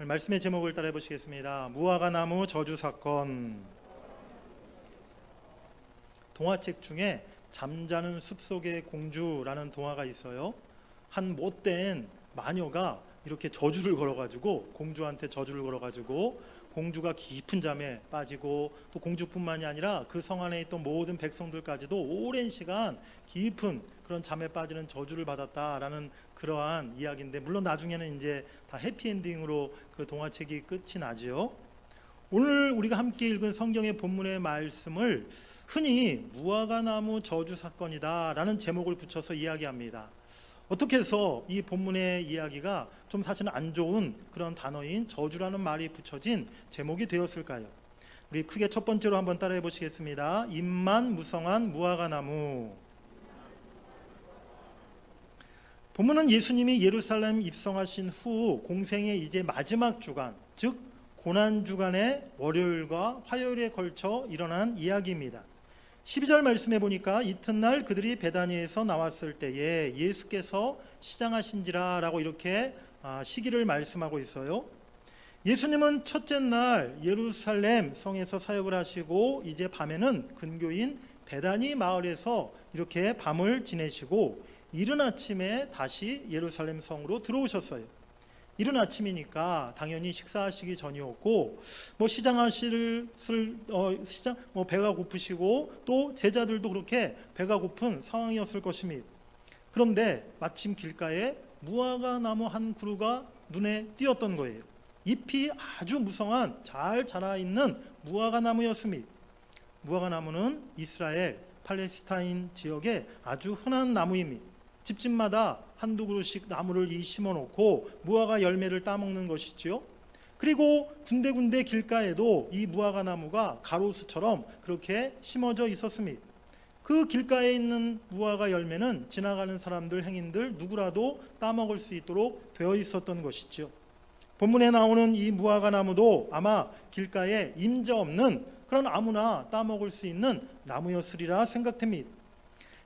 말씀의 제목을 따라해 보시겠습니다. 무화과나무 저주 사건. 동화책 중에 잠자는 숲속의 공주라는 동화가 있어요. 한 못된 마녀가 이렇게 저주를 걸어가지고 공주한테 저주를 걸어가지고 공주가 깊은 잠에 빠지고, 또 공주뿐만이 아니라 그 성 안에 있던 모든 백성들까지도 오랜 시간 깊은 그런 잠에 빠지는 저주를 받았다라는 그러한 이야기인데, 물론 나중에는 이제 다 해피엔딩으로 그 동화책이 끝이 나지요. 오늘 우리가 함께 읽은 성경의 본문의 말씀을 흔히 무화과나무 저주 사건이다 라는 제목을 붙여서 이야기합니다. 어떻게 해서 이 본문의 이야기가 좀 사실은 안 좋은 그런 단어인 저주라는 말이 붙여진 제목이 되었을까요? 우리 크게 첫 번째로 한번 따라해 보시겠습니다. 잎만 무성한 무화과나무. 본문은 예수님이 예루살렘 입성하신 후 공생의 이제 마지막 주간, 즉 고난주간의 월요일과 화요일에 걸쳐 일어난 이야기입니다. 12절 말씀해 보니까 이튿날 그들이 베다니에서 나왔을 때에 예수께서 시장하신지라 라고 이렇게 시기를 말씀하고 있어요. 예수님은 첫째 날 예루살렘 성에서 사역을 하시고 이제 밤에는 근교인 베다니 마을에서 이렇게 밤을 지내시고 이른 아침에 다시 예루살렘 성으로 들어오셨어요. 이른 아침이니까 당연히 식사하시기 전이었고, 배가 고프시고 또 제자들도 그렇게 배가 고픈 상황이었을 것입니다. 그런데 마침 길가에 무화과나무 한 그루가 눈에 띄었던 거예요. 잎이 아주 무성한 잘 자라 있는 무화과나무였습니다. 무화과나무는 이스라엘, 팔레스타인 지역에 아주 흔한 나무입니다. 집집마다 한두 그루씩 나무를 심어 놓고 무화과 열매를 따먹는 것이지요. 그리고 군데군데 길가에도 이 무화과 나무가 가로수처럼 그렇게 심어져 있었습니다. 그 길가에 있는 무화과 열매는 지나가는 사람들, 행인들 누구라도 따먹을 수 있도록 되어 있었던 것이죠. 본문에 나오는 이 무화과 나무도 아마 길가에 임자 없는 그런 아무나 따먹을 수 있는 나무였으리라 생각됩니다.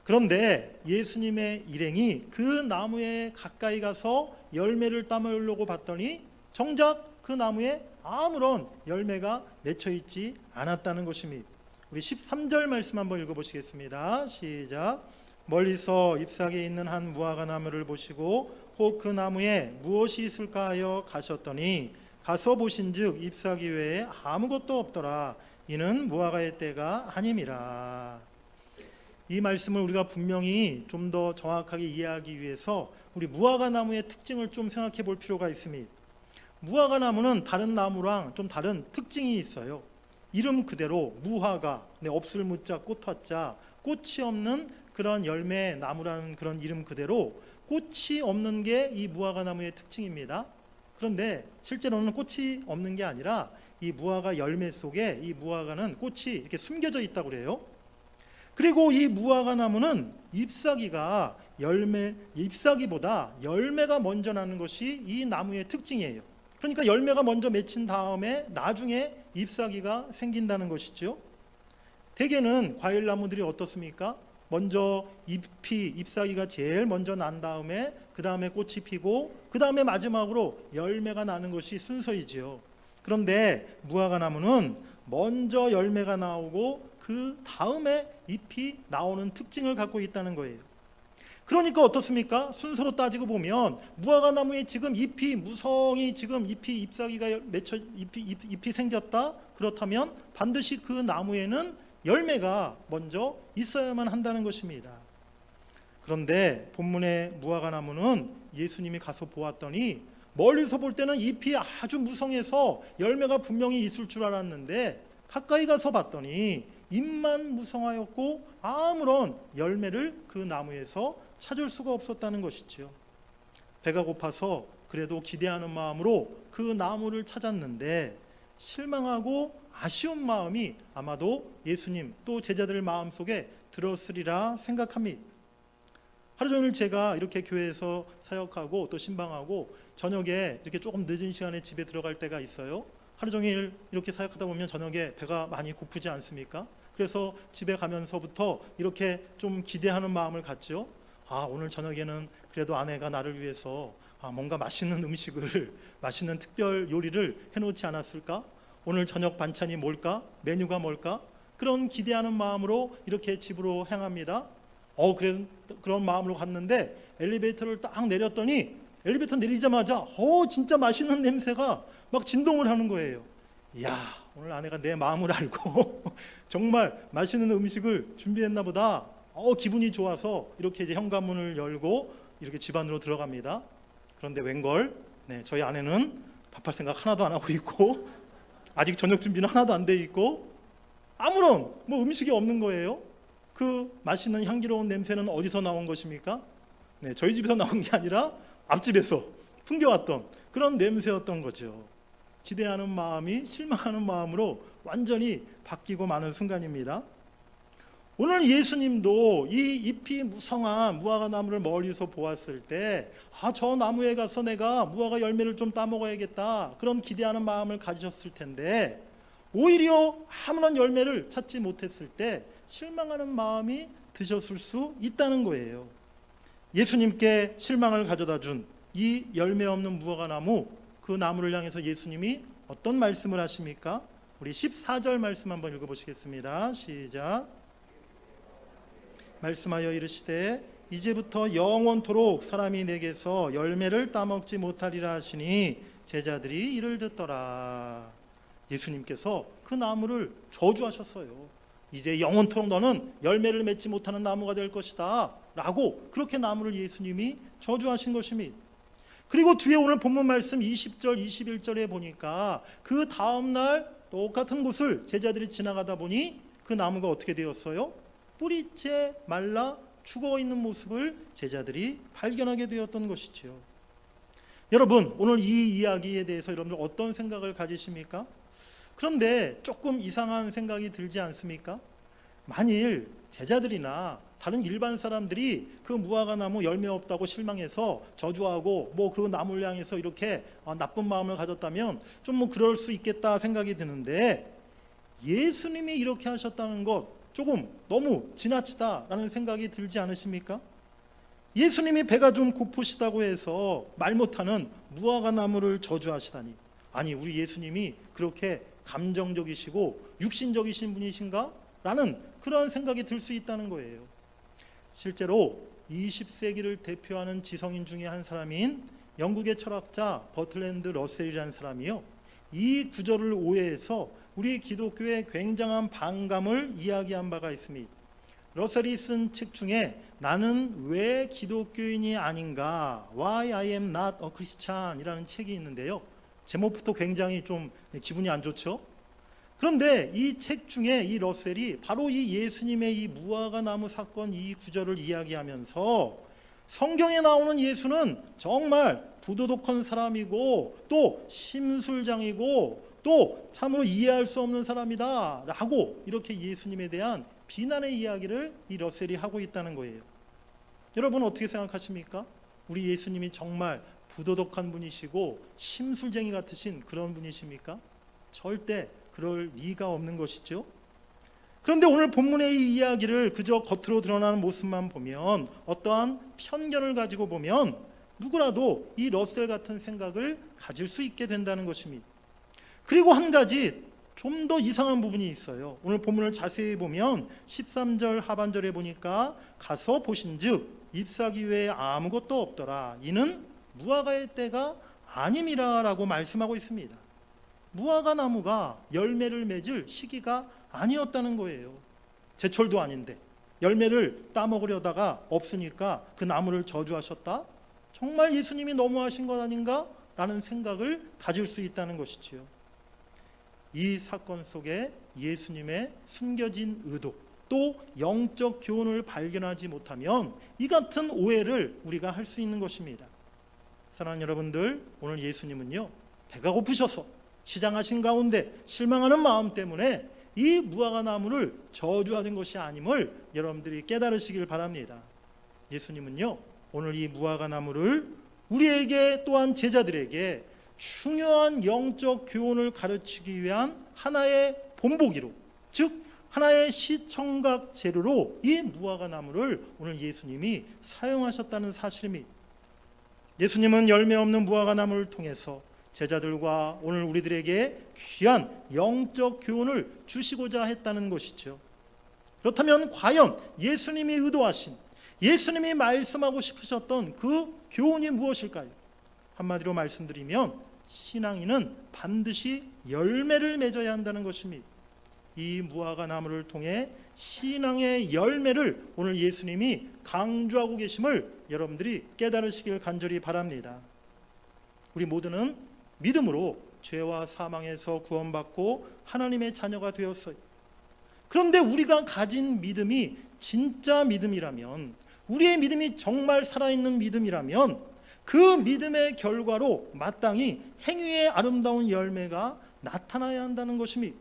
그런데 예수님의 일행이 그 나무에 가까이 가서 열매를 따먹으려고 봤더니 정작 그 나무에 아무런 열매가 맺혀 있지 않았다는 것입니다. 우리 13절 말씀 한번 읽어보시겠습니다. 시작. 멀리서 잎사귀에 있는 한 무화과 나무를 보시고 혹 그 나무에 무엇이 있을까 하여 가셨더니 가서 보신즉 잎사귀 외에 아무것도 없더라. 이는 무화과의 때가 아님이라. 이 말씀을 우리가 분명히 좀 더 정확하게 이해하기 위해서 우리 무화과 나무의 특징을 좀 생각해 볼 필요가 있습니다. 무화과 나무는 다른 나무랑 좀 다른 특징이 있어요. 이름 그대로 무화과, 없을 무자 꽃화자, 꽃이 없는 그런 열매 나무라는 그런 이름 그대로 꽃이 없는 게 이 무화과 나무의 특징입니다. 그런데 실제로는 꽃이 없는 게 아니라 이 무화과 열매 속에 이 무화과는 꽃이 이렇게 숨겨져 있다고 그래요. 그리고 이 무화과 나무는 잎사귀보다 열매가 먼저 나는 것이 이 나무의 특징이에요. 그러니까 열매가 먼저 맺힌 다음에 나중에 잎사귀가 생긴다는 것이죠. 대개는 과일나무들이 어떻습니까? 먼저 잎사귀가 제일 먼저 난 다음에 그 다음에 꽃이 피고 그 다음에 마지막으로 열매가 나는 것이 순서이지요. 그런데 무화과 나무는 먼저 열매가 나오고 그 다음에 잎이 나오는 특징을 갖고 있다는 거예요. 그러니까 어떻습니까? 순서로 따지고 보면 무화과 나무에 지금 잎이 무성히 지금 잎사귀가 맺혀 잎이 생겼다. 그렇다면 반드시 그 나무에는 열매가 먼저 있어야만 한다는 것입니다. 그런데 본문의 무화과 나무는 예수님이 가서 보았더니 멀리서 볼 때는 잎이 아주 무성해서 열매가 분명히 있을 줄 알았는데 가까이 가서 봤더니 잎만 무성하였고 아무런 열매를 그 나무에서 찾을 수가 없었다는 것이지요. 배가 고파서 그래도 기대하는 마음으로 그 나무를 찾았는데 실망하고 아쉬운 마음이 아마도 예수님 또 제자들 마음속에 들었으리라 생각합니다. 하루 종일 제가 이렇게 교회에서 사역하고 또 신방하고 저녁에 이렇게 조금 늦은 시간에 집에 들어갈 때가 있어요. 하루 종일 이렇게 사역하다 보면 저녁에 배가 많이 고프지 않습니까? 그래서 집에 가면서부터 이렇게 좀 기대하는 마음을 갖죠. 오늘 저녁에는 그래도 아내가 나를 위해서 뭔가 맛있는 음식을 맛있는 특별 요리를 해놓지 않았을까? 오늘 저녁 반찬이 뭘까? 메뉴가 뭘까? 그런 기대하는 마음으로 이렇게 집으로 향합니다. 그런 마음으로 갔는데 엘리베이터를 딱 내렸더니 엘리베이터 내리자마자 진짜 맛있는 냄새가 막 진동을 하는 거예요. 이야, 오늘 아내가 내 마음을 알고 정말 맛있는 음식을 준비했나 보다. 기분이 좋아서 이렇게 이제 현관문을 열고 이렇게 집 안으로 들어갑니다. 그런데 웬걸, 저희 아내는 밥할 생각 하나도 안 하고 있고 아직 저녁 준비는 하나도 안 돼 있고 아무런 음식이 없는 거예요. 그 맛있는 향기로운 냄새는 어디서 나온 것입니까? 저희 집에서 나온 게 아니라 앞집에서 풍겨왔던 그런 냄새였던 거죠. 기대하는 마음이 실망하는 마음으로 완전히 바뀌고 마는 순간입니다. 오늘 예수님도 이 잎이 무성한 무화과 나무를 멀리서 보았을 때 저 나무에 가서 내가 무화과 열매를 좀 따먹어야겠다, 그런 기대하는 마음을 가지셨을 텐데 오히려 아무런 열매를 찾지 못했을 때 실망하는 마음이 드셨을 수 있다는 거예요. 예수님께 실망을 가져다 준 이 열매 없는 무화과 나무, 그 나무를 향해서 예수님이 어떤 말씀을 하십니까? 우리 14절 말씀 한번 읽어보시겠습니다. 시작. 말씀하여 이르시되 이제부터 영원토록 사람이 내게서 열매를 따먹지 못하리라 하시니 제자들이 이를 듣더라. 예수님께서 그 나무를 저주하셨어요. 이제 영원토록 너는 열매를 맺지 못하는 나무가 될 것이다 라고 그렇게 나무를 예수님이 저주하신 것입니다. 그리고 뒤에 오늘 본문 말씀 20절 21절에 보니까 그 다음날 똑같은 곳을 제자들이 지나가다 보니 그 나무가 어떻게 되었어요? 뿌리째 말라 죽어있는 모습을 제자들이 발견하게 되었던 것이죠. 여러분, 오늘 이 이야기에 대해서 여러분들 어떤 생각을 가지십니까? 그런데 조금 이상한 생각이 들지 않습니까? 만일 제자들이나 다른 일반 사람들이 그 무화과 나무 열매 없다고 실망해서 저주하고 그리고 나무를 향해서 이렇게 나쁜 마음을 가졌다면 좀 그럴 수 있겠다 생각이 드는데, 예수님이 이렇게 하셨다는 것 조금 너무 지나치다라는 생각이 들지 않으십니까? 예수님이 배가 좀 고프시다고 해서 말 못하는 무화과 나무를 저주하시다니, 아니 우리 예수님이 그렇게 감정적이시고 육신적이신 분이신가? 라는 그런 생각이 들 수 있다는 거예요. 실제로 20세기를 대표하는 지성인 중에 한 사람인 영국의 철학자 버트랜드 러셀이라는 사람이요, 이 구절을 오해해서 우리 기독교의 굉장한 반감을 이야기한 바가 있습니다. 러셀이 쓴 책 중에 나는 왜 기독교인이 아닌가, Why I am not a Christian 이라는 책이 있는데요, 제목부터 굉장히 좀 기분이 안 좋죠. 그런데 이 책 중에 이 러셀이 바로 이 예수님의 이 무화과 나무 사건 이 구절을 이야기하면서 성경에 나오는 예수는 정말 부도덕한 사람이고 또 심술장이고 또 참으로 이해할 수 없는 사람이다 라고 이렇게 예수님에 대한 비난의 이야기를 이 러셀이 하고 있다는 거예요. 여러분 어떻게 생각하십니까? 우리 예수님이 정말 부도덕한 분이시고 심술쟁이 같으신 그런 분이십니까? 절대 그럴 리가 없는 것이죠. 그런데 오늘 본문의 이 이야기를 그저 겉으로 드러나는 모습만 보면, 어떠한 편견을 가지고 보면 누구라도 이 러셀 같은 생각을 가질 수 있게 된다는 것입니다. 그리고 한 가지 좀 더 이상한 부분이 있어요. 오늘 본문을 자세히 보면 13절 하반절에 보니까 가서 보신즉 잎사귀 외에 아무것도 없더라, 이는 무화과의 때가 아님이라 라고 말씀하고 있습니다. 무화과 나무가 열매를 맺을 시기가 아니었다는 거예요. 제철도 아닌데 열매를 따먹으려다가 없으니까 그 나무를 저주하셨다? 정말 예수님이 너무하신 것 아닌가? 라는 생각을 가질 수 있다는 것이지요. 이 사건 속에 예수님의 숨겨진 의도, 또 영적 교훈을 발견하지 못하면 이 같은 오해를 우리가 할 수 있는 것입니다. 사랑하는 여러분들, 오늘 예수님은요, 배가 고프셔서 시장하신 가운데 실망하는 마음 때문에 이 무화과 나무를 저주하는 것이 아님을 여러분들이 깨달으시길 바랍니다. 예수님은요, 오늘 이 무화과 나무를 우리에게 또한 제자들에게 중요한 영적 교훈을 가르치기 위한 하나의 본보기로, 즉 하나의 시청각 재료로 이 무화과 나무를 오늘 예수님이 사용하셨다는 사실입니다. 예수님은 열매 없는 무화과 나무를 통해서 제자들과 오늘 우리들에게 귀한 영적 교훈을 주시고자 했다는 것이죠. 그렇다면 과연 예수님이 의도하신, 예수님이 말씀하고 싶으셨던 그 교훈이 무엇일까요? 한마디로 말씀드리면 신앙인은 반드시 열매를 맺어야 한다는 것입니다. 이 무화과 나무를 통해 신앙의 열매를 오늘 예수님이 강조하고 계심을 여러분들이 깨달으시길 간절히 바랍니다. 우리 모두는 믿음으로 죄와 사망에서 구원받고 하나님의 자녀가 되었어요. 그런데 우리가 가진 믿음이 진짜 믿음이라면, 우리의 믿음이 정말 살아있는 믿음이라면 그 믿음의 결과로 마땅히 행위의 아름다운 열매가 나타나야 한다는 것입니다.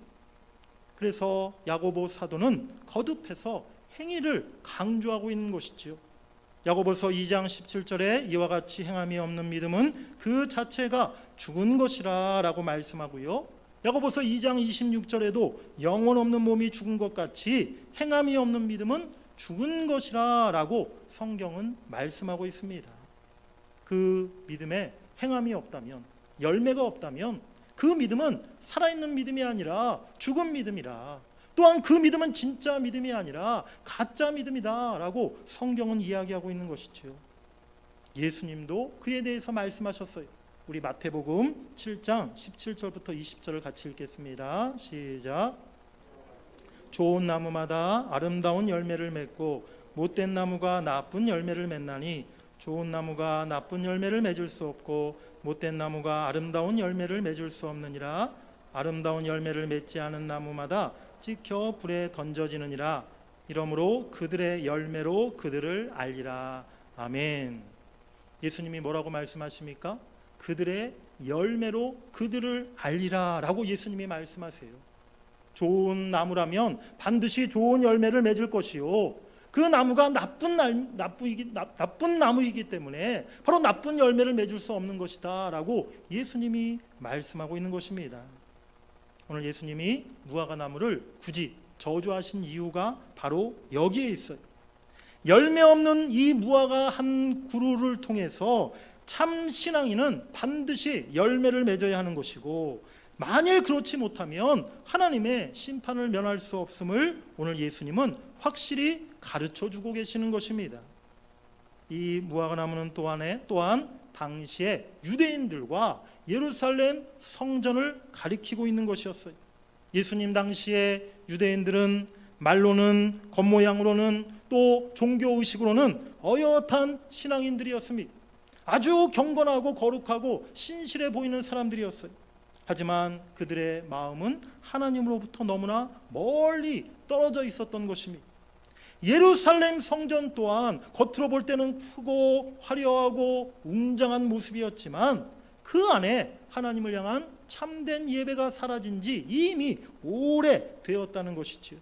그래서 야고보 사도는 거듭해서 행위를 강조하고 있는 것이지요. 야고보서 2장 17절에 이와 같이 행함이 없는 믿음은 그 자체가 죽은 것이라 라고 말씀하고요. 야고보서 2장 26절에도 영혼 없는 몸이 죽은 것 같이 행함이 없는 믿음은 죽은 것이라 라고 성경은 말씀하고 있습니다. 그 믿음에 행함이 없다면, 열매가 없다면 그 믿음은 살아있는 믿음이 아니라 죽은 믿음이라, 또한 그 믿음은 진짜 믿음이 아니라 가짜 믿음이다 라고 성경은 이야기하고 있는 것이죠. 예수님도 그에 대해서 말씀하셨어요. 우리 마태복음 7장 17절부터 20절을 같이 읽겠습니다. 시작. 좋은 나무마다 아름다운 열매를 맺고 못된 나무가 나쁜 열매를 맺나니 좋은 나무가 나쁜 열매를 맺을 수 없고 못된 나무가 아름다운 열매를 맺을 수 없느니라. 아름다운 열매를 맺지 않은 나무마다 찍혀 불에 던져지느니라. 이러므로 그들의 열매로 그들을 알리라. 아멘. 예수님이 뭐라고 말씀하십니까? 그들의 열매로 그들을 알리라 라고 예수님이 말씀하세요. 좋은 나무라면 반드시 좋은 열매를 맺을 것이요, 그 나무가 나쁜 나무이기 때문에 바로 나쁜 열매를 맺을 수 없는 것이다 라고 예수님이 말씀하고 있는 것입니다. 오늘 예수님이 무화과 나무를 굳이 저주하신 이유가 바로 여기에 있어요. 열매 없는 이 무화과 한 그루를 통해서 참 신앙인은 반드시 열매를 맺어야 하는 것이고, 만일 그렇지 못하면 하나님의 심판을 면할 수 없음을 오늘 예수님은 확실히 가르쳐 주고 계시는 것입니다. 이 무화과 나무는 또한 당시에 유대인들과 예루살렘 성전을 가리키고 있는 것이었어요. 예수님 당시에 유대인들은 말로는, 겉모양으로는, 또 종교의식으로는 어엿한 신앙인들이었습니다. 아주 경건하고 거룩하고 신실해 보이는 사람들이었어요. 하지만 그들의 마음은 하나님으로부터 너무나 멀리 떨어져 있었던 것입니다. 예루살렘 성전 또한 겉으로 볼 때는 크고 화려하고 웅장한 모습이었지만 그 안에 하나님을 향한 참된 예배가 사라진 지 이미 오래 되었다는 것이지요.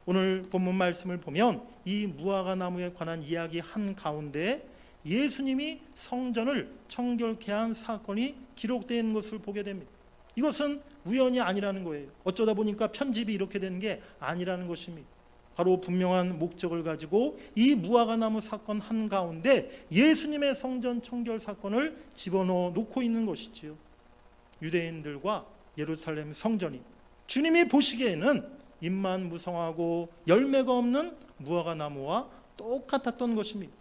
오늘 본문 말씀을 보면 이 무화과 나무에 관한 이야기 한 가운데 예수님이 성전을 청결케 한 사건이 기록된 것을 보게 됩니다. 이것은 우연이 아니라는 거예요. 어쩌다 보니까 편집이 이렇게 된 게 아니라는 것입니다. 바로 분명한 목적을 가지고 이 무화과 나무 사건 한가운데 예수님의 성전 청결 사건을 집어넣어 놓고 있는 것이지요. 유대인들과 예루살렘 성전이 주님이 보시기에는 잎만 무성하고 열매가 없는 무화과 나무와 똑같았던 것입니다.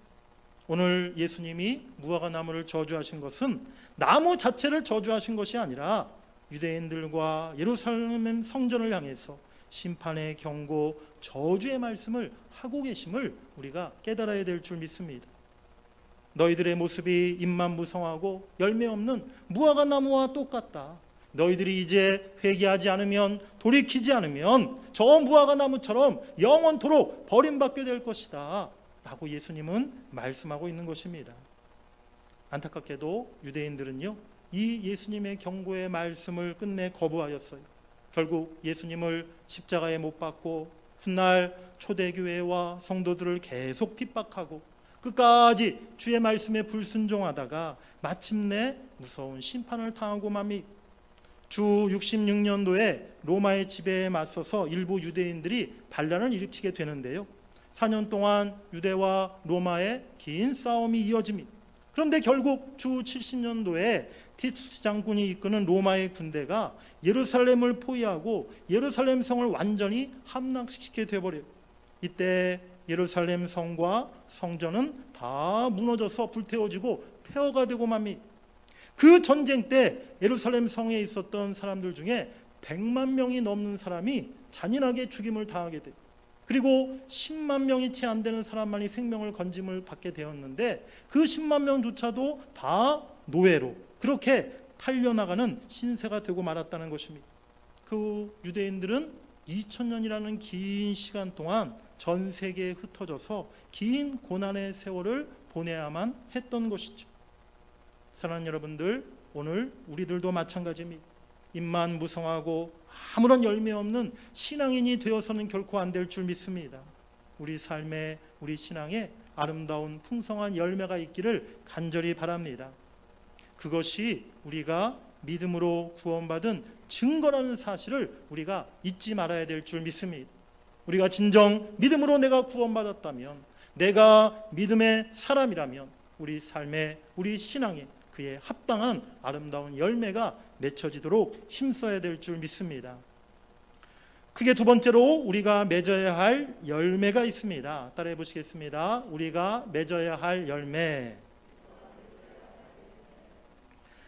오늘 예수님이 무화과 나무를 저주하신 것은 나무 자체를 저주하신 것이 아니라 유대인들과 예루살렘 성전을 향해서 심판의 경고, 저주의 말씀을 하고 계심을 우리가 깨달아야 될 줄 믿습니다. 너희들의 모습이 잎만 무성하고 열매 없는 무화과 나무와 똑같다. 너희들이 이제 회개하지 않으면, 돌이키지 않으면 저 무화과 나무처럼 영원토록 버림받게 될 것이다 라고 예수님은 말씀하고 있는 것입니다. 안타깝게도 유대인들은요, 이 예수님의 경고의 말씀을 끝내 거부하였어요. 결국 예수님을 십자가에 못 박고 훗날 초대교회와 성도들을 계속 핍박하고 끝까지 주의 말씀에 불순종하다가 마침내 무서운 심판을 당하고 맙니다. 주 66년도에 로마의 지배에 맞서서 일부 유대인들이 반란을 일으키게 되는데요. 4년 동안 유대와 로마의 긴 싸움이 이어집니다. 그런데 결국 주 70년도에 티투스 장군이 이끄는 로마의 군대가 예루살렘을 포위하고 예루살렘 성을 완전히 함락시키게 되어버려요. 이때 예루살렘 성과 성전은 다 무너져서 불태워지고 폐허가 되고 맙니다. 그 전쟁 때 예루살렘 성에 있었던 사람들 중에 100만 명이 넘는 사람이 잔인하게 죽임을 당하게 돼요. 그리고 10만 명이 채 안 되는 사람만이 생명을 건짐을 받게 되었는데 그 10만 명조차도 다 노예로 그렇게 팔려나가는 신세가 되고 말았다는 것입니다. 그 유대인들은 2000년이라는 긴 시간 동안 전 세계에 흩어져서 긴 고난의 세월을 보내야만 했던 것이죠. 사랑하는 여러분들, 오늘 우리들도 마찬가지입니다. 입만 무성하고 아무런 열매 없는 신앙인이 되어서는 결코 안 될 줄 믿습니다. 우리 삶에, 우리 신앙에 아름다운 풍성한 열매가 있기를 간절히 바랍니다. 그것이 우리가 믿음으로 구원받은 증거라는 사실을 우리가 잊지 말아야 될 줄 믿습니다. 우리가 진정 믿음으로 내가 구원받았다면, 내가 믿음의 사람이라면 우리 삶에, 우리 신앙에 그에 합당한 아름다운 열매가 맺혀지도록 힘써야 될 줄 믿습니다. 그게 두 번째로 우리가 맺어야 할 열매가 있습니다. 따라해 보시겠습니다. 우리가 맺어야 할 열매.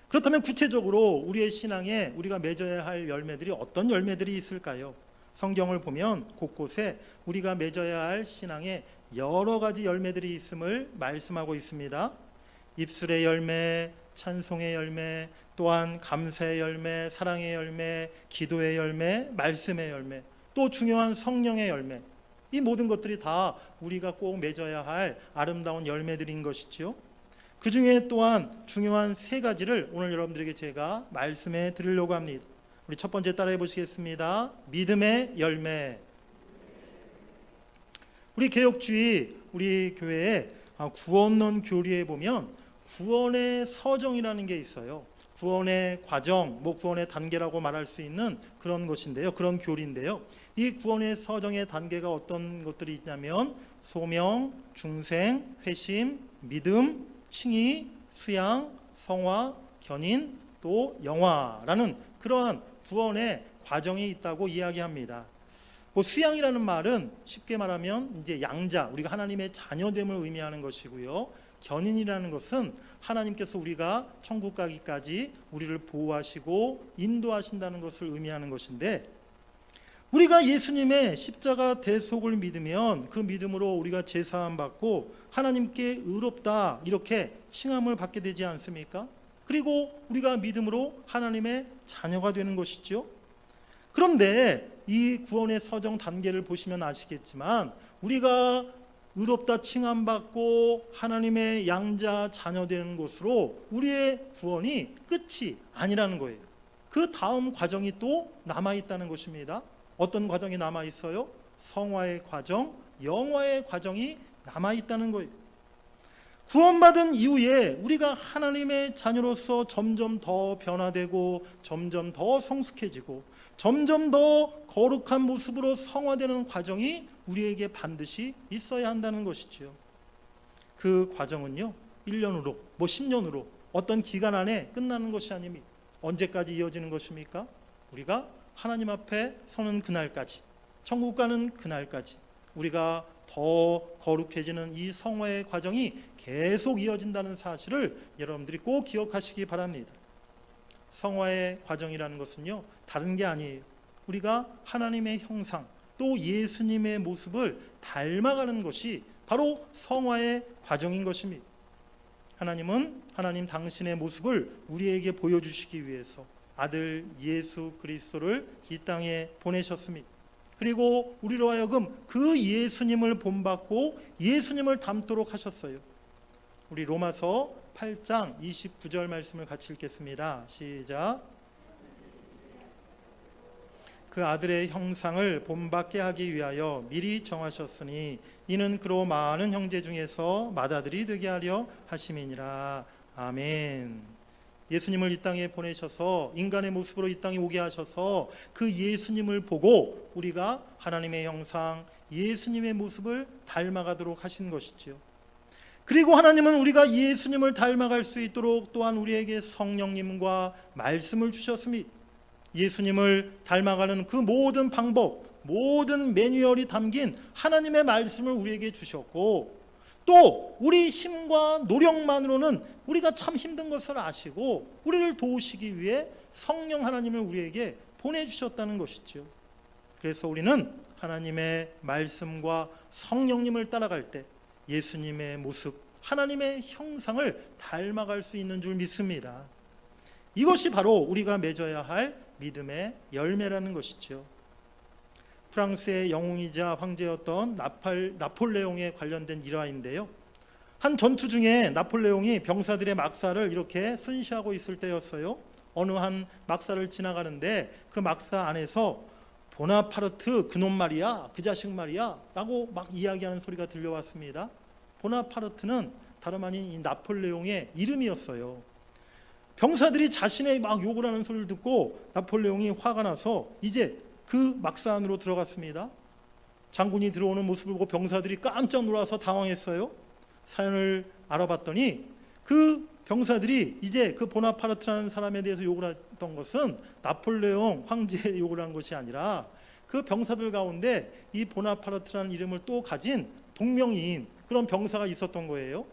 그렇다면 구체적으로 우리의 신앙에 우리가 맺어야 할 열매들이 어떤 열매들이 있을까요? 성경을 보면 곳곳에 우리가 맺어야 할 신앙에 여러 가지 열매들이 있음을 말씀하고 있습니다. 입술의 열매, 찬송의 열매, 또한 감사의 열매, 사랑의 열매, 기도의 열매, 말씀의 열매, 또 중요한 성령의 열매. 이 모든 것들이 다 우리가 꼭 맺어야 할 아름다운 열매들인 것이지요. 그 중에 또한 중요한 세 가지를 오늘 여러분들에게 제가 말씀해 드리려고 합니다. 우리 첫 번째 따라해 보시겠습니다. 믿음의 열매. 우리 개혁주의, 우리 교회에 구원론 교리에 보면 구원의 서정이라는 게 있어요. 구원의 과정, 구원의 단계라고 말할 수 있는 그런 것인데요. 그런 교리인데요. 이 구원의 서정의 단계가 어떤 것들이 있냐면 소명, 중생, 회심, 믿음, 칭의, 수양, 성화, 견인, 또 영화라는 그러한 구원의 과정이 있다고 이야기합니다. 수양이라는 말은 쉽게 말하면 이제 양자, 우리가 하나님의 자녀됨을 의미하는 것이고요. 견인이라는 것은 하나님께서 우리가 천국 가기까지 우리를 보호하시고 인도하신다는 것을 의미하는 것인데, 우리가 예수님의 십자가 대속을 믿으면 그 믿음으로 우리가 제사함 받고 하나님께 의롭다 이렇게 칭함을 받게 되지 않습니까? 그리고 우리가 믿음으로 하나님의 자녀가 되는 것이죠. 그런데 이 구원의 서정 단계를 보시면 아시겠지만 우리가 의롭다 칭함받고 하나님의 양자 자녀 되는 것으로 우리의 구원이 끝이 아니라는 거예요. 그 다음 과정이 또 남아있다는 것입니다. 어떤 과정이 남아있어요? 성화의 과정, 영화의 과정이 남아있다는 거예요. 구원받은 이후에 우리가 하나님의 자녀로서 점점 더 변화되고 점점 더 성숙해지고 점점 더 거룩한 모습으로 성화되는 과정이 우리에게 반드시 있어야 한다는 것이지요. 그 과정은요 1년으로 10년으로 어떤 기간 안에 끝나는 것이 아닙니다. 언제까지 이어지는 것입니까? 우리가 하나님 앞에 서는 그날까지, 천국 가는 그날까지 우리가 더 거룩해지는 이 성화의 과정이 계속 이어진다는 사실을 여러분들이 꼭 기억하시기 바랍니다. 성화의 과정이라는 것은요 다른 게 아니에요. 우리가 하나님의 형상 또 예수님의 모습을 닮아가는 것이 바로 성화의 과정인 것입니다. 하나님은 하나님 당신의 모습을 우리에게 보여주시기 위해서 아들 예수 그리스도를 이 땅에 보내셨습니다. 그리고 우리로 하여금 그 예수님을 본받고 예수님을 닮도록 하셨어요. 우리 로마서 8장 29절 말씀을 같이 읽겠습니다. 시작. 그 아들의 형상을 본받게 하기 위하여 미리 정하셨으니 이는 그로 많은 형제 중에서 맏아들이 되게 하려 하심이니라. 아멘. 예수님을 이 땅에 보내셔서 인간의 모습으로 이 땅에 오게 하셔서 그 예수님을 보고 우리가 하나님의 형상, 예수님의 모습을 닮아가도록 하신 것이지요. 그리고 하나님은 우리가 예수님을 닮아갈 수 있도록 또한 우리에게 성령님과 말씀을 주셨습니다. 예수님을 닮아가는 그 모든 방법, 모든 매뉴얼이 담긴 하나님의 말씀을 우리에게 주셨고, 또 우리 힘과 노력만으로는 우리가 참 힘든 것을 아시고 우리를 도우시기 위해 성령 하나님을 우리에게 보내주셨다는 것이죠. 그래서 우리는 하나님의 말씀과 성령님을 따라갈 때 예수님의 모습, 하나님의 형상을 닮아갈 수 있는 줄 믿습니다. 이것이 바로 우리가 맺어야 할 믿음의 열매라는 것이죠. 프랑스의 영웅이자 황제였던 나폴레옹에 관련된 일화인데요. 한 전투 중에 나폴레옹이 병사들의 막사를 이렇게 순시하고 있을 때였어요. 어느 한 막사를 지나가는데 그 막사 안에서 보나파르트 그놈 말이야, 그 자식 말이야 라고 막 이야기하는 소리가 들려왔습니다. 보나파르트는 다름 아닌 이 나폴레옹의 이름이었어요. 병사들이 자신의 막 욕을 하는 소리를 듣고 나폴레옹이 화가 나서 이제 그 막사 안으로 들어갔습니다. 장군이 들어오는 모습을 보고 병사들이 깜짝 놀라서 당황했어요. 사연을 알아봤더니 그 병사들이 이제 그 보나파르트라는 사람에 대해서 욕을 했던 것은 나폴레옹 황제의 욕을 한 것이 아니라 그 병사들 가운데 이 보나파르트라는 이름을 또 가진 동명이인 그런 병사가 있었던 거예요.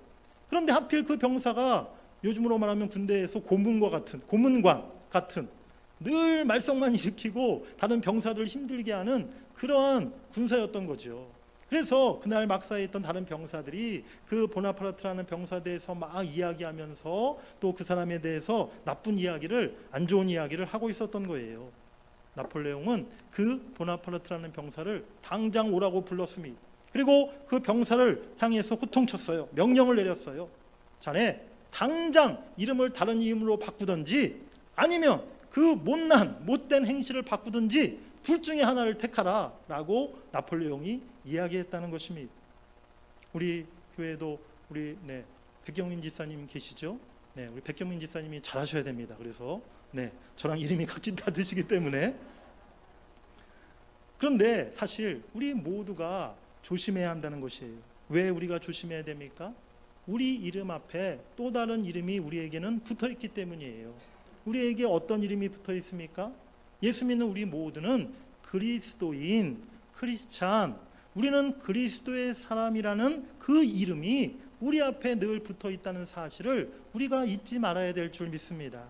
그런데 하필 그 병사가 요즘으로 말하면 군대에서 고문관 같은 늘 말썽만 일으키고 다른 병사들을 힘들게 하는 그러한 군사였던 거죠. 그래서 그날 막사에 있던 다른 병사들이 그 보나파르트라는 병사에 대해서 막 이야기하면서 또 그 사람에 대해서 나쁜 이야기를, 안 좋은 이야기를 하고 있었던 거예요. 나폴레옹은 그 보나파르트라는 병사를 당장 오라고 불렀습니다. 그리고 그 병사를 향해서 호통쳤어요. 명령을 내렸어요. 자네 당장 이름을 다른 이름으로 바꾸든지 아니면 그 못된 행실을 바꾸든지 둘 중에 하나를 택하라 라고 나폴레옹이 이야기했다는 것입니다. 우리 교회도 우리 백경민 집사님 계시죠? 우리 백경민 집사님이 잘하셔야 됩니다. 그래서 저랑 이름이 같이 다 드시기 때문에. 그런데 사실 우리 모두가 조심해야 한다는 것이에요. 왜 우리가 조심해야 됩니까? 우리 이름 앞에 또 다른 이름이 우리에게는 붙어 있기 때문이에요. 우리에게 어떤 이름이 붙어 있습니까? 예수 믿는 우리 모두는 그리스도인, 크리스찬, 우리는 그리스도의 사람이라는 그 이름이 우리 앞에 늘 붙어 있다는 사실을 우리가 잊지 말아야 될 줄 믿습니다.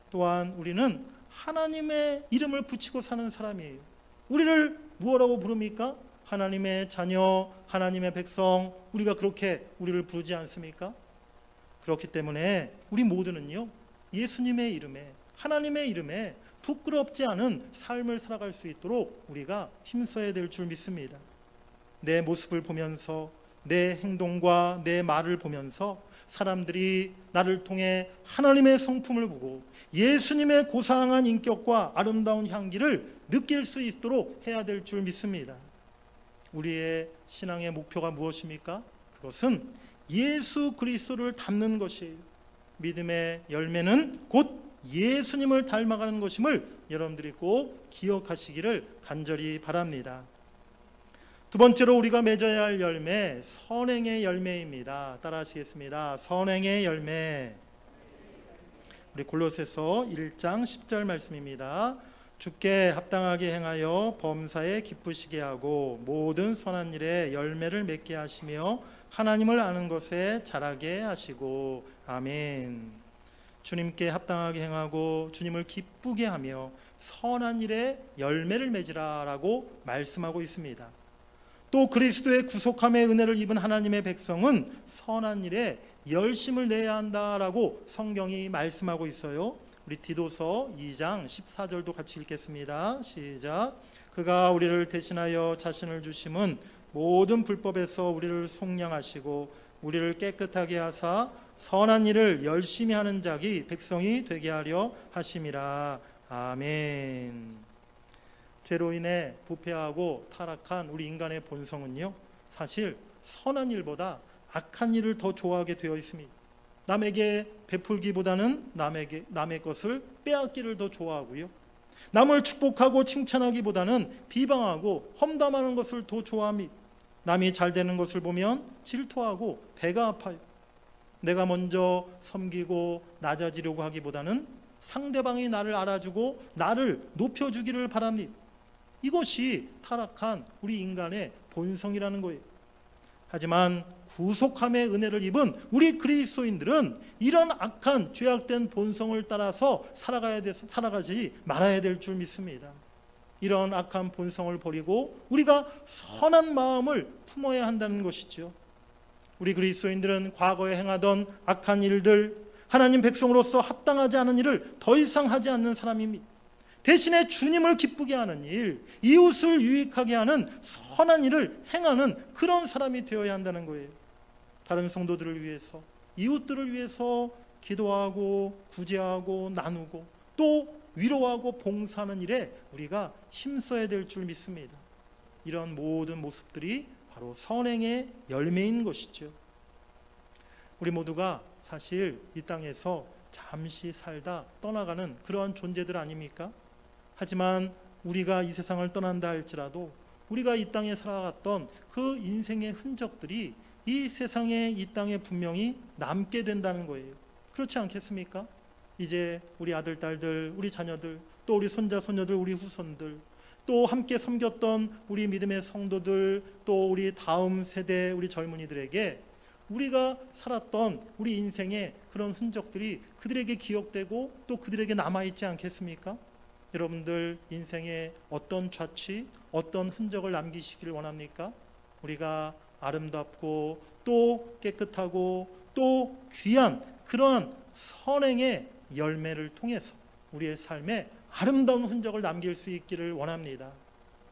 또한 우리는 하나님의 이름을 붙이고 사는 사람이에요. 우리를 무엇라고 부릅니까? 하나님의 자녀, 하나님의 백성, 우리가 그렇게 우리를 부르지 않습니까? 그렇기 때문에 우리 모두는요, 예수님의 이름에, 하나님의 이름에 부끄럽지 않은 삶을 살아갈 수 있도록 우리가 힘써야 될 줄 믿습니다. 내 모습을 보면서, 내 행동과 내 말을 보면서 사람들이 나를 통해 하나님의 성품을 보고 예수님의 고상한 인격과 아름다운 향기를 느낄 수 있도록 해야 될 줄 믿습니다. 우리의 신앙의 목표가 무엇입니까? 그것은 예수 그리스도를 닮는 것이에요. 믿음의 열매는 곧 예수님을 닮아가는 것임을 여러분들이 꼭 기억하시기를 간절히 바랍니다. 두 번째로 우리가 맺어야 할 열매, 선행의 열매입니다. 따라 하시겠습니다. 선행의 열매. 우리 골로새서 1장 10절 말씀입니다. 주께 합당하게 행하여 범사에 기쁘시게 하고 모든 선한 일에 열매를 맺게 하시며 하나님을 아는 것에 자라게 하시고. 아멘. 주님께 합당하게 행하고 주님을 기쁘게 하며 선한 일에 열매를 맺으라 라고 말씀하고 있습니다. 또 그리스도의 구속함의 은혜를 입은 하나님의 백성은 선한 일에 열심을 내야 한다라고 성경이 말씀하고 있어요. 우리 디도서 2장 14절도 같이 읽겠습니다. 시작. 그가 우리를 대신하여 자신을 주심은 모든 불법에서 우리를 속량하시고 우리를 깨끗하게 하사 선한 일을 열심히 하는 자기 백성이 되게 하려 하심이라. 아멘. 죄로 인해 부패하고 타락한 우리 인간의 본성은요, 사실 선한 일보다 악한 일을 더 좋아하게 되어 있습니다. 남에게 베풀기보다는 남의 것을 빼앗기를 더 좋아하고요, 남을 축복하고 칭찬하기보다는 비방하고 험담하는 것을 더 좋아합니다. 남이 잘 되는 것을 보면 질투하고 배가 아파요. 내가 먼저 섬기고 낮아지려고 하기보다는 상대방이 나를 알아주고 나를 높여주기를 바랍니다. 이것이 타락한 우리 인간의 본성이라는 거예요. 하지만 구속함의 은혜를 입은 우리 그리스도인들은 이런 악한 죄악된 본성을 따라서 살아가지 말아야 될 줄 믿습니다. 이런 악한 본성을 버리고 우리가 선한 마음을 품어야 한다는 것이죠. 우리 그리스도인들은 과거에 행하던 악한 일들, 하나님 백성으로서 합당하지 않은 일을 더 이상 하지 않는 사람입니다. 대신에 주님을 기쁘게 하는 일, 이웃을 유익하게 하는 선한 일을 행하는 그런 사람이 되어야 한다는 거예요. 다른 성도들을 위해서, 이웃들을 위해서 기도하고 구제하고 나누고 또 위로하고 봉사하는 일에 우리가 힘써야 될 줄 믿습니다. 이런 모든 모습들이 바로 선행의 열매인 것이죠. 우리 모두가 사실 이 땅에서 잠시 살다 떠나가는 그러한 존재들 아닙니까? 하지만 우리가 이 세상을 떠난다 할지라도 우리가 이 땅에 살아갔던 그 인생의 흔적들이 이 세상에, 이 땅에 분명히 남게 된다는 거예요. 그렇지 않겠습니까? 이제 우리 아들, 딸들, 우리 자녀들, 또 우리 손자, 손녀들, 우리 후손들, 또 함께 섬겼던 우리 믿음의 성도들, 또 우리 다음 세대, 우리 젊은이들에게 우리가 살았던 우리 인생의 그런 흔적들이 그들에게 기억되고 또 그들에게 남아있지 않겠습니까? 여러분들 인생에 어떤 좌치, 어떤 흔적을 남기시기를 원합니까? 우리가 아름답고 또 깨끗하고 또 귀한 그러한 선행의 열매를 통해서 우리의 삶에 아름다운 흔적을 남길 수 있기를 원합니다.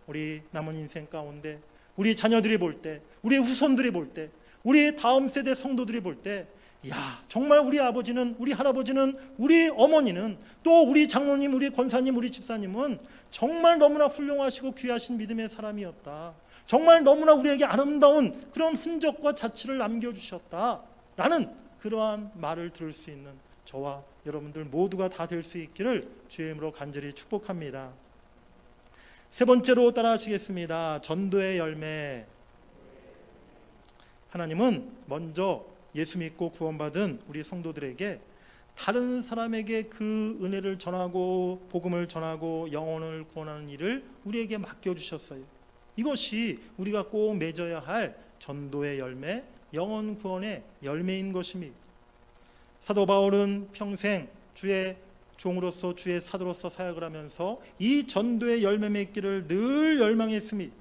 우리 남은 인생 가운데 우리 자녀들이 볼 때, 우리 후손들이 볼 때, 우리 다음 세대 성도들이 볼 때, 야, 정말 우리 아버지는, 우리 할아버지는, 우리 어머니는, 또 우리 장로님, 우리 권사님, 우리 집사님은 정말 너무나 훌륭하시고 귀하신 믿음의 사람이었다. 정말 너무나 우리에게 아름다운 그런 흔적과 자취를 남겨주셨다. 라는 그러한 말을 들을 수 있는 저와 여러분들 모두가 다 될 수 있기를 주의 이름으로 간절히 축복합니다. 세 번째로 따라하시겠습니다. 전도의 열매. 하나님은 먼저 예수 믿고 구원받은 우리 성도들에게 다른 사람에게 그 은혜를 전하고 복음을 전하고 영혼을 구원하는 일을 우리에게 맡겨주셨어요. 이것이 우리가 꼭 맺어야 할 전도의 열매, 영혼 구원의 열매인 것입니다. 사도 바울은 평생 주의 종으로서 주의 사도로서 사역을 하면서 이 전도의 열매 맺기를 늘 열망했습니다.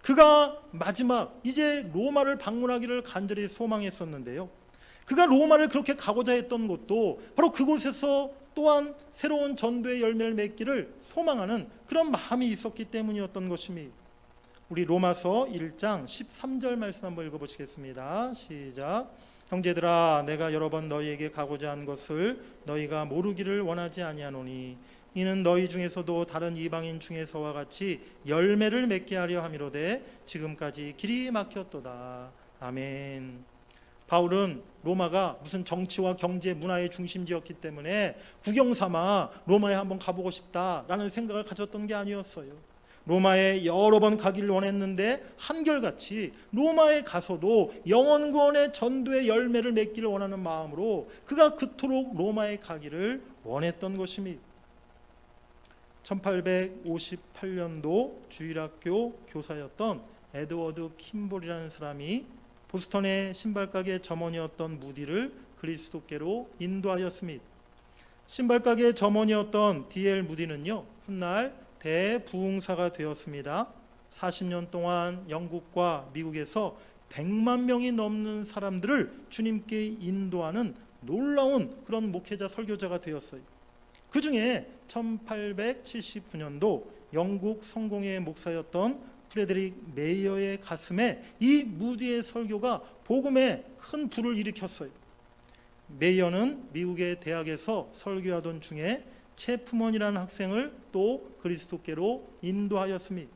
그가 마지막 이제 로마를 방문하기를 간절히 소망했었는데요. 그가 로마를 그렇게 가고자 했던 것도 바로 그곳에서 또한 새로운 전도의 열매를 맺기를 소망하는 그런 마음이 있었기 때문이었던 것입니다. 우리 로마서 1장 13절 말씀 한번 읽어보시겠습니다. 시작. 형제들아, 내가 여러 번 너희에게 가고자 한 것을 너희가 모르기를 원하지 아니하노니 이는 너희 중에서도 다른 이방인 중에서와 같이 열매를 맺게 하려 함이로되 지금까지 길이 막혔도다. 아멘. 바울은 로마가 무슨 정치와 경제, 문화의 중심지였기 때문에 구경 삼아 로마에 한번 가보고 싶다라는 생각을 가졌던 게 아니었어요. 로마에 여러 번 가기를 원했는데 한결같이 로마에 가서도 영혼 구원의 전도의 열매를 맺기를 원하는 마음으로 그가 그토록 로마에 가기를 원했던 것입니다. 1858년도 주일학교 교사였던 에드워드 킴볼이라는 사람이 보스턴의 신발가게 점원이었던 무디를 그리스도께로 인도하였습니다. 신발가게 점원이었던 D.L. 무디는요, 훗날 대부흥사가 되었습니다. 40년 동안 영국과 미국에서 100만 명이 넘는 사람들을 주님께 인도하는 놀라운 그런 목회자 설교자가 되었어요. 그 중에 1879년도 영국 성공회 목사였던 프레데릭 메이어의 가슴에 이 무디의 설교가 복음에 큰 불을 일으켰어요. 메이어는 미국의 대학에서 설교하던 중에 체프먼이라는 학생을 또 그리스도께로 인도하였습니다.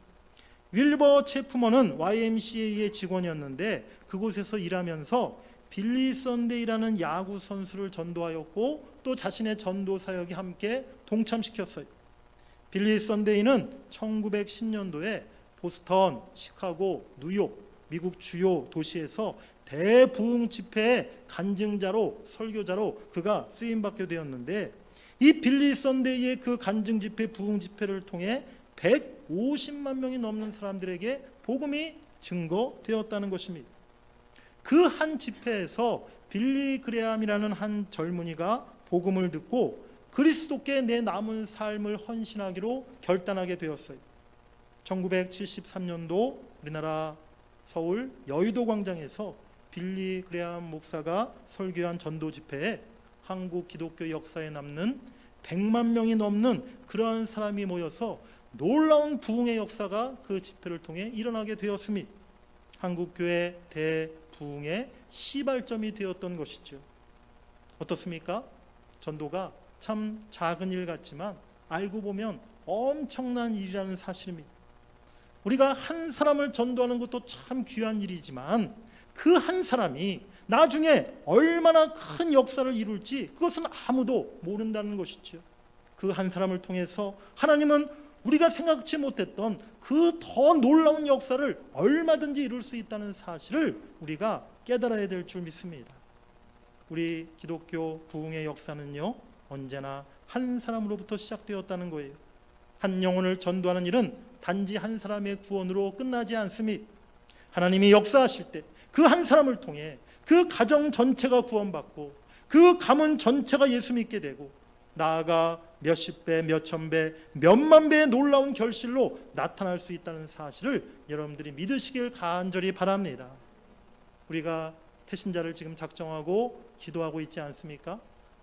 윌버 체프먼은 YMCA의 직원이었는데 그곳에서 일하면서 빌리 선데이라는 야구 선수를 전도하였고 또 자신의 전도 사역에 함께 동참시켰어요. 빌리 선데이는 1910년도에 보스턴, 시카고, 뉴욕 미국 주요 도시에서 대부흥 집회의 간증자로, 설교자로 그가 쓰임받게 되었는데, 이 빌리 선데이의 그 간증 집회, 부흥 집회를 통해 150만 명이 넘는 사람들에게 복음이 증거되었다는 것입니다. 그 한 집회에서 빌리 그레함이라는 한 젊은이가 복음을 듣고 그리스도께 내 남은 삶을 헌신하기로 결단하게 되었어요. 1973년도 우리나라 서울 여의도 광장에서 빌리 그레함 목사가 설교한 전도 집회에 한국 기독교 역사에 남는 100만 명이 넘는 그러한 사람이 모여서 놀라운 부흥의 역사가 그 집회를 통해 일어나게 되었습니다. 한국교회 대부흥의 시발점이 되었던 것이죠. 어떻습니까? 전도가 참 작은 일 같지만 알고 보면 엄청난 일이라는 사실입니다. 우리가 한 사람을 전도하는 것도 참 귀한 일이지만 그 한 사람이 나중에 얼마나 큰 역사를 이룰지 그것은 아무도 모른다는 것이죠. 그 한 사람을 통해서 하나님은 우리가 생각지 못했던 그 더 놀라운 역사를 얼마든지 이룰 수 있다는 사실을 우리가 깨달아야 될 줄 믿습니다. 우리 기독교 부흥의 역사는요, 언제나 한 사람으로부터 시작되었다는 거예요. 한 영혼을 전도하는 일은 단지 한 사람의 구원으로 끝나지 않습니다. 하나님이 역사하실 때 그 한 사람을 통해 그 가정 전체가 구원받고 그 가문 전체가 예수 믿게 되고 나아가 몇십 배, 몇천 배, 몇만 배의 놀라운 결실로 나타날 수 있다는 사실을 여러분들이 믿으시길 간절히 바랍니다. 우리가 태신자를 지금 작정하고 기도하고 있지 않습니까?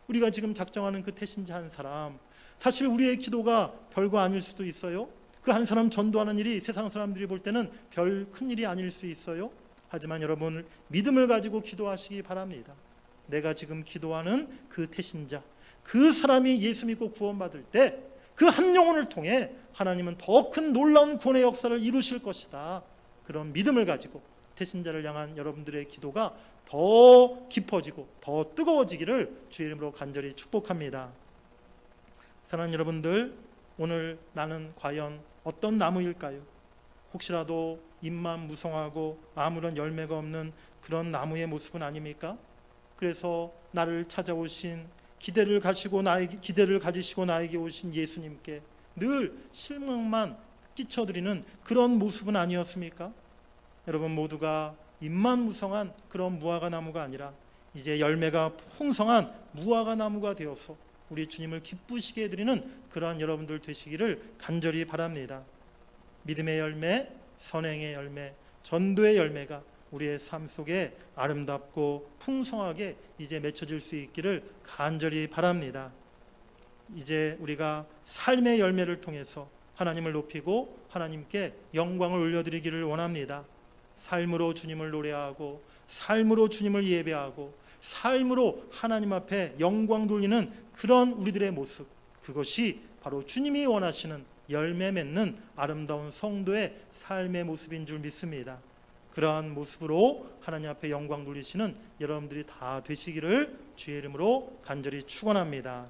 우리가 지금 작정하는 그 태신자 한 사람, 사실 우리의 기도가 별거 아닐 수도 있어요. 그 한 사람 전도하는 일이 세상 사람들이 볼 때는 별 큰 일이 아닐 수 있어요. 하지만 여러분 믿음을 가지고 기도하시기 바랍니다. 내가 지금 기도하는 그 태신자, 그 사람이 예수 믿고 구원받을 때 그 한 영혼을 통해 하나님은 더 큰 놀라운 구원의 역사를 이루실 것이다. 그런 믿음을 가지고 태신자를 향한 여러분들의 기도가 더 깊어지고 더 뜨거워지기를 주의 이름으로 간절히 축복합니다. 사랑하는 여러분들, 오늘 나는 과연 어떤 나무일까요? 혹시라도 잎만 무성하고 아무런 열매가 없는 그런 나무의 모습은 아닙니까? 그래서 나를 찾아오신 기대를 가지시고 나에게 오신 예수님께 늘 실망만 끼쳐드리는 그런 모습은 아니었습니까? 여러분 모두가 잎만 무성한 그런 무화과 나무가 아니라 이제 열매가 풍성한 무화과 나무가 되어서 우리 주님을 기쁘시게 해드리는 그러한 여러분들 되시기를 간절히 바랍니다. 믿음의 열매, 선행의 열매, 전도의 열매가 우리의 삶 속에 아름답고 풍성하게 이제 맺혀질 수 있기를 간절히 바랍니다. 이제 우리가 삶의 열매를 통해서 하나님을 높이고 하나님께 영광을 올려드리기를 원합니다. 삶으로 주님을 노래하고 삶으로 주님을 예배하고 삶으로 하나님 앞에 영광 돌리는 그런 우리들의 모습, 그것이 바로 주님이 원하시는 열매 맺는 아름다운 성도의 삶의 모습인 줄 믿습니다. 그러한 모습으로 하나님 앞에 영광 돌리시는 여러분들이 다 되시기를 주의 이름으로 간절히 축원합니다.